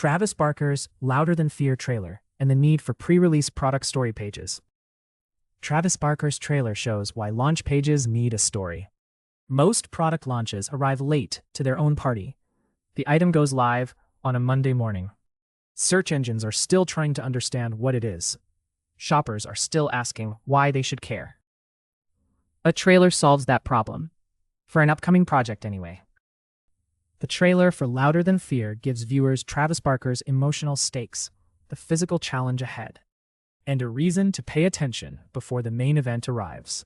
Travis Barker's Louder Than Fear trailer and the need for pre-release product story pages. Travis Barker's trailer shows why launch pages need a story. Most product launches arrive late to their own party. The item goes live on a Monday morning. Search engines are still trying to understand what it is. Shoppers are still asking why they should care. A trailer solves that problem. For an upcoming project anyway. The trailer for Louder Than Fear gives viewers Travis Barker's emotional stakes, the physical challenge ahead, and a reason to pay attention before the main event arrives.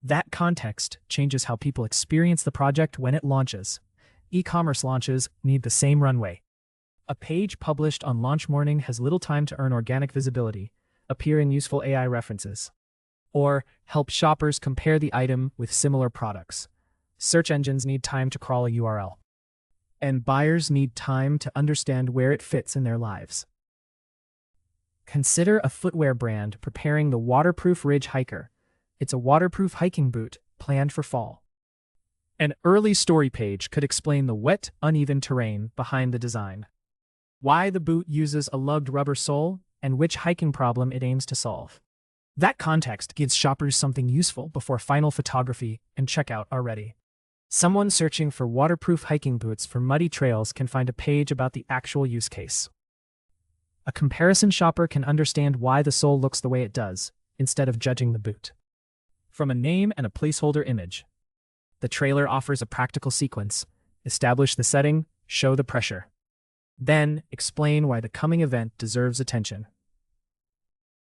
That context changes how people experience the project when it launches. E-commerce launches need the same runway. A page published on launch morning has little time to earn organic visibility, appear in useful AI references, or help shoppers compare the item with similar products. Search engines need time to crawl a URL. And buyers need time to understand where it fits in their lives. Consider a footwear brand preparing the waterproof Ridge Hiker. It's a waterproof hiking boot planned for fall. An early story page could explain the wet, uneven terrain behind the design, why the boot uses a lugged rubber sole, and which hiking problem it aims to solve. That context gives shoppers something useful before final photography and checkout are ready. Someone searching for waterproof hiking boots for muddy trails can find a page about the actual use case. A comparison shopper can understand why the sole looks the way it does, instead of judging the boot. From a name and a placeholder image, the trailer offers a practical sequence. Establish the setting, show the pressure. Then, explain why the coming event deserves attention.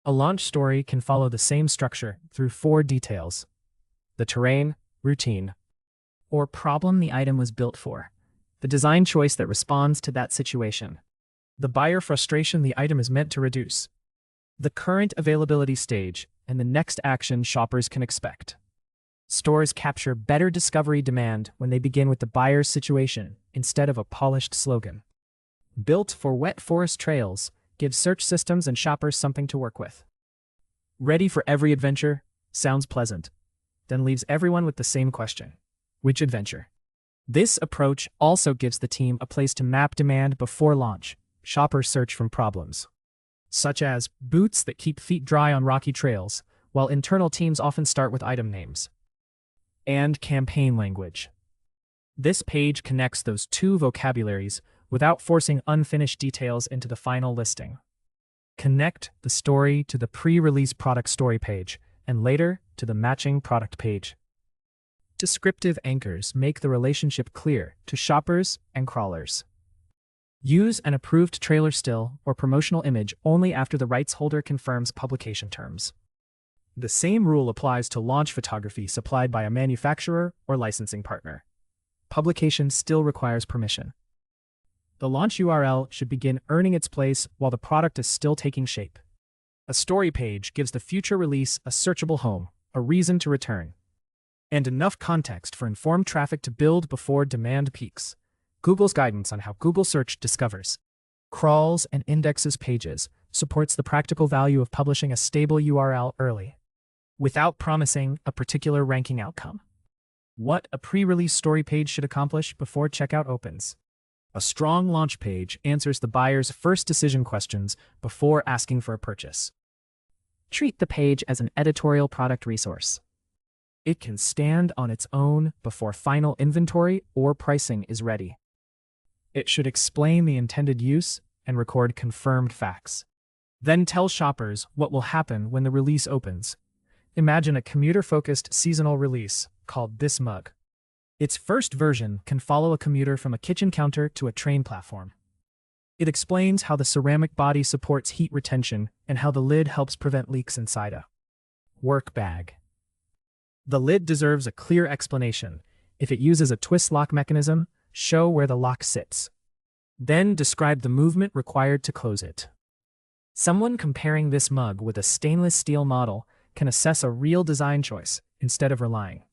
A launch story can follow the same structure through 4 details: the terrain, routine, or problem the item was built for, the design choice that responds to that situation, the buyer frustration the item is meant to reduce, the current availability stage, and the next action shoppers can expect. Stores capture better discovery demand when they begin with the buyer's situation instead of a polished slogan. Built for wet forest trails, gives search systems and shoppers something to work with. Ready for every adventure? Sounds pleasant. Then leaves everyone with the same question. Which adventure? This approach also gives the team a place to map demand before launch. Shoppers search from problems, such as boots that keep feet dry on rocky trails, while internal teams often start with item names. And campaign language. This page connects those 2 vocabularies without forcing unfinished details into the final listing. Connect the story to the pre-release product story page, and later to the matching product page. Descriptive anchors make the relationship clear to shoppers and crawlers. Use an approved trailer still or promotional image only after the rights holder confirms publication terms. The same rule applies to launch photography supplied by a manufacturer or licensing partner. Publication still requires permission. The launch URL should begin earning its place while the product is still taking shape. A story page gives the future release a searchable home, a reason to return, and enough context for informed traffic to build before demand peaks. Google's guidance on how Google Search discovers, crawls, and indexes pages supports the practical value of publishing a stable URL early, without promising a particular ranking outcome. What a pre-release story page should accomplish before checkout opens. A strong launch page answers the buyer's first decision questions before asking for a purchase. Treat the page as an editorial product resource. It can stand on its own before final inventory or pricing is ready. It should explain the intended use and record confirmed facts. Then tell shoppers what will happen when the release opens. Imagine a commuter-focused seasonal release called This Mug. Its first version can follow a commuter from a kitchen counter to a train platform. It explains how the ceramic body supports heat retention and how the lid helps prevent leaks inside a work bag. The lid deserves a clear explanation. If it uses a twist lock mechanism, show where the lock sits. Then describe the movement required to close it. Someone comparing this mug with a stainless steel model can assess a real design choice instead of relying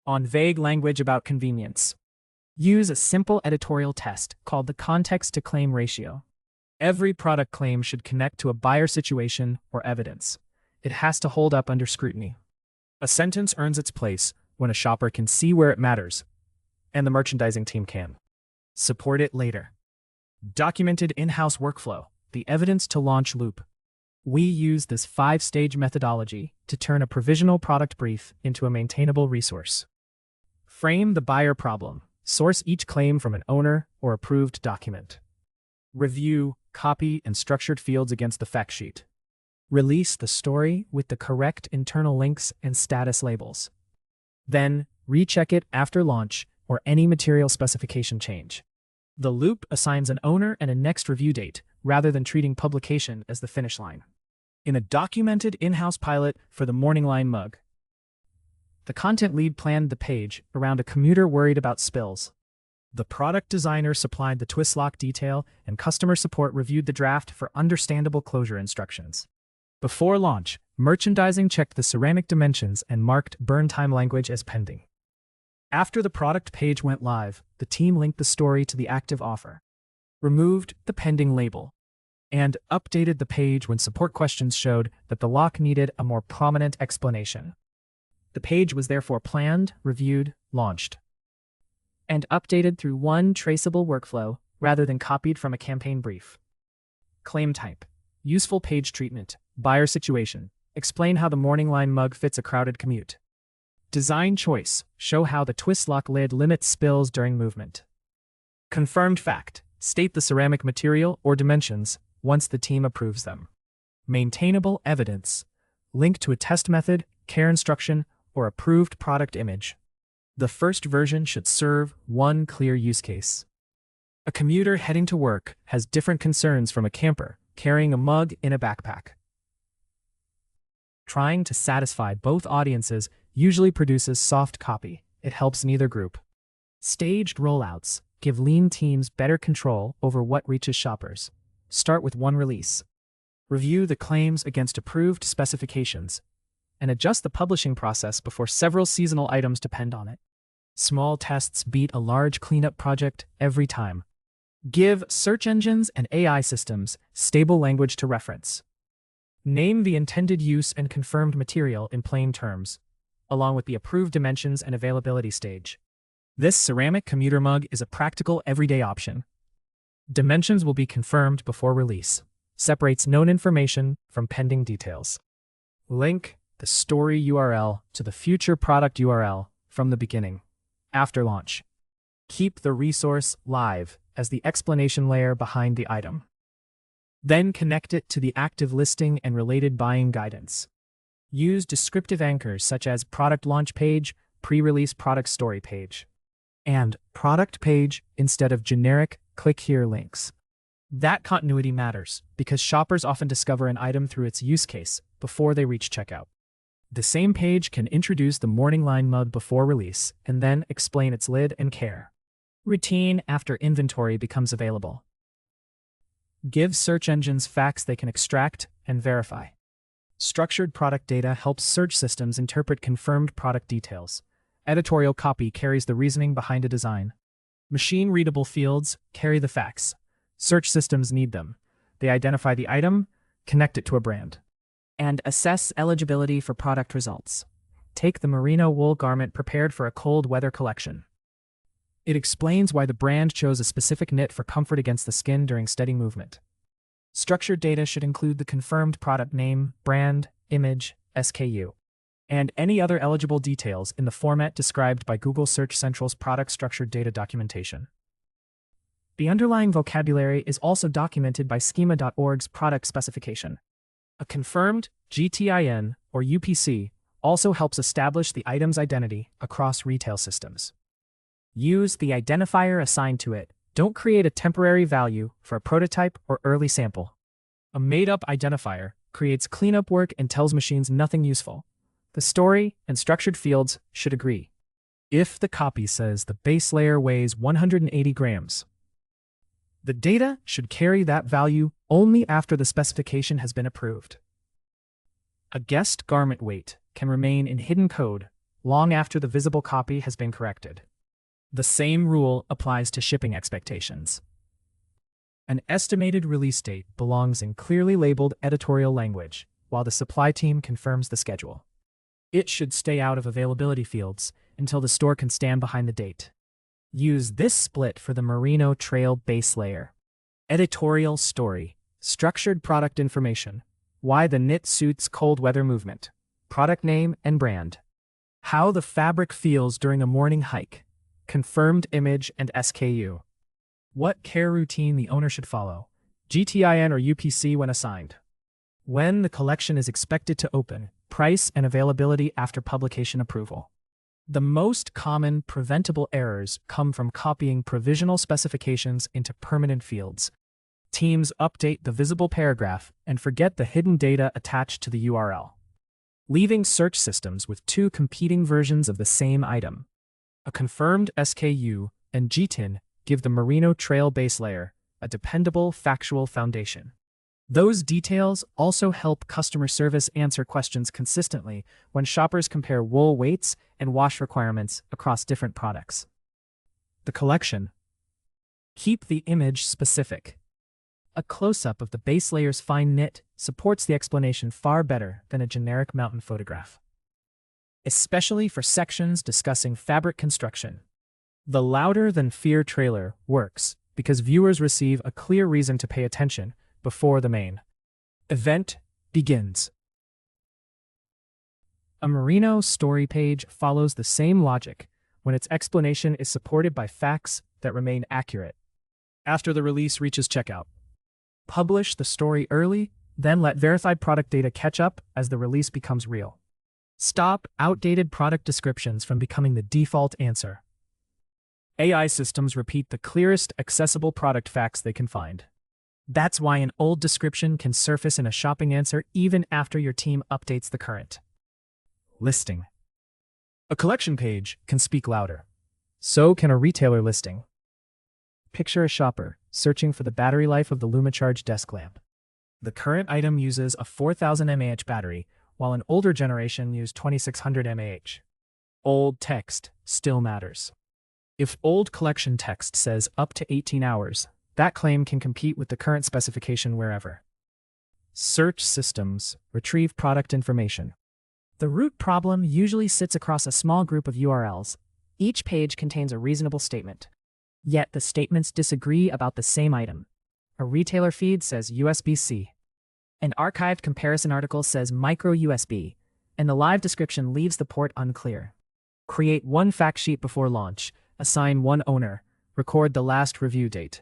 on vague language about convenience. Use a simple editorial test called the context-to-claim ratio. Every product claim should connect to a buyer situation or evidence. It has to hold up under scrutiny. A sentence earns its place when a shopper can see where it matters, and the merchandising team can support it later. Documented in-house workflow, the evidence to launch loop. We use this 5-stage methodology to turn a provisional product brief into a maintainable resource. Frame the buyer problem. Source each claim from an owner or approved document. Review, copy, and structured fields against the fact sheet. Release the story with the correct internal links and status labels. Then, recheck it after launch or any material specification change. The loop assigns an owner and a next review date, rather than treating publication as the finish line. In a documented in-house pilot for the Morning Line mug, the content lead planned the page around a commuter worried about spills. The product designer supplied the twist lock detail, and customer support reviewed the draft for understandable closure instructions. Before launch, merchandising checked the ceramic dimensions and marked burn time language as pending. After the product page went live, the team linked the story to the active offer, removed the pending label, and updated the page when support questions showed that the lock needed a more prominent explanation. The page was therefore planned, reviewed, launched, and updated through one traceable workflow rather than copied from a campaign brief. Claim type. Useful page treatment. Buyer situation. Explain how the Morning Line mug fits a crowded commute. Design choice. Show how the twist lock lid limits spills during movement. Confirmed fact. State the ceramic material or dimensions once the team approves them. Maintainable evidence. Link to a test method, care instruction, or approved product image. The first version should serve one clear use case. A commuter heading to work has different concerns from a camper carrying a mug in a backpack. Trying to satisfy both audiences usually produces soft copy. It helps neither group. Staged rollouts give lean teams better control over what reaches shoppers. Start with one release. Review the claims against approved specifications, and adjust the publishing process before several seasonal items depend on it. Small tests beat a large cleanup project every time. Give search engines and AI systems stable language to reference. Name the intended use and confirmed material in plain terms, along with the approved dimensions and availability stage. This ceramic commuter mug is a practical everyday option. Dimensions will be confirmed before release. Separates known information from pending details. Link the story URL to the future product URL from the beginning. After launch, keep the resource live as the explanation layer behind the item. Then connect it to the active listing and related buying guidance. Use descriptive anchors such as product launch page, pre-release product story page, and product page instead of generic click here links. That continuity matters because shoppers often discover an item through its use case before they reach checkout. The same page can introduce the Morning Line mug before release and then explain its lid and care routine after inventory becomes available. Give search engines facts they can extract and verify. Structured product data helps search systems interpret confirmed product details. Editorial copy carries the reasoning behind a design. Machine-readable fields carry the facts. Search systems need them. They identify the item, connect it to a brand, and assess eligibility for product results. Take the merino wool garment prepared for a cold weather collection. It explains why the brand chose a specific knit for comfort against the skin during steady movement. Structured data should include the confirmed product name, brand, image, SKU, and any other eligible details in the format described by Google Search Central's Product Structured Data documentation. The underlying vocabulary is also documented by schema.org's product specification. A confirmed GTIN or UPC also helps establish the item's identity across retail systems. Use the identifier assigned to it. Don't create a temporary value for a prototype or early sample. A made-up identifier creates cleanup work and tells machines nothing useful. The story and structured fields should agree. If the copy says the base layer weighs 180 grams, the data should carry that value only after the specification has been approved. A guessed garment weight can remain in hidden code long after the visible copy has been corrected. The same rule applies to shipping expectations. An estimated release date belongs in clearly labeled editorial language, while the supply team confirms the schedule. It should stay out of availability fields until the store can stand behind the date. Use this split for the merino trail base layer. Editorial story. Structured product information. Why the knit suits cold weather movement. Product name and brand. How the fabric feels during a morning hike. Confirmed image and SKU. What care routine the owner should follow. GTIN or UPC when assigned. When the collection is expected to open. Price and availability after publication approval. The most common preventable errors come from copying provisional specifications into permanent fields. Teams update the visible paragraph and forget the hidden data attached to the URL. Leaving search systems with two competing versions of the same item. A confirmed SKU and GTIN give the Merino Trail base layer a dependable factual foundation. Those details also help customer service answer questions consistently when shoppers compare wool weights and wash requirements across different products. The collection. Keep the image specific. A close-up of the base layer's fine knit supports the explanation far better than a generic mountain photograph, especially for sections discussing fabric construction. The louder than fear trailer works because viewers receive a clear reason to pay attention before the main event begins. A Merino story page follows the same logic when its explanation is supported by facts that remain accurate. After the release reaches checkout. Publish the story early, then let verified product data catch up as the release becomes real. Stop outdated product descriptions from becoming the default answer. AI systems repeat the clearest, accessible product facts they can find. That's why an old description can surface in a shopping answer even after your team updates the current listing. A collection page can speak louder. So can a retailer listing. Picture a shopper searching for the battery life of the LumaCharge desk lamp. The current item uses a 4000 mAh battery, while an older generation used 2600 mAh. Old text still matters. If old collection text says up to 18 hours, that claim can compete with the current specification wherever. Search systems retrieve product information. The root problem usually sits across a small group of URLs. Each page contains a reasonable statement. Yet the statements disagree about the same item. A retailer feed says USB-C. An archived comparison article says micro USB, and the live description leaves the port unclear. Create one fact sheet before launch, assign one owner, record the last review date,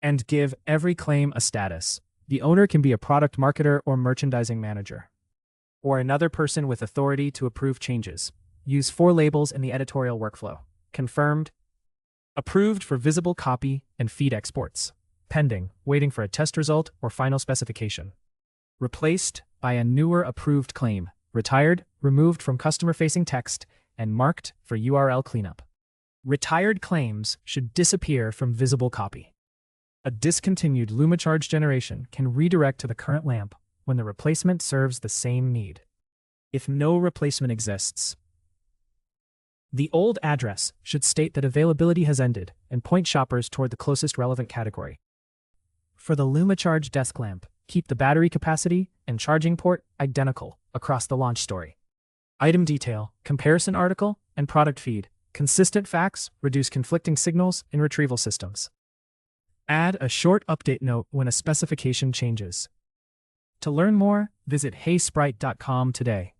and give every claim a status. The owner can be a product marketer or merchandising manager, or another person with authority to approve changes. Use 4 labels in the editorial workflow. Confirmed, approved for visible copy and feed exports. Pending, waiting for a test result or final specification. Replaced by a newer approved claim. Retired, removed from customer-facing text, and marked for URL cleanup. Retired claims should disappear from visible copy. A discontinued LumaCharge generation can redirect to the current lamp when the replacement serves the same need. If no replacement exists, the old address should state that availability has ended and point shoppers toward the closest relevant category. For the LumaCharge desk lamp, keep the battery capacity and charging port identical across the launch story. Item detail, comparison article, and product feed. Consistent facts reduce conflicting signals in retrieval systems. Add a short update note when a specification changes. To learn more, visit heysprite.com today.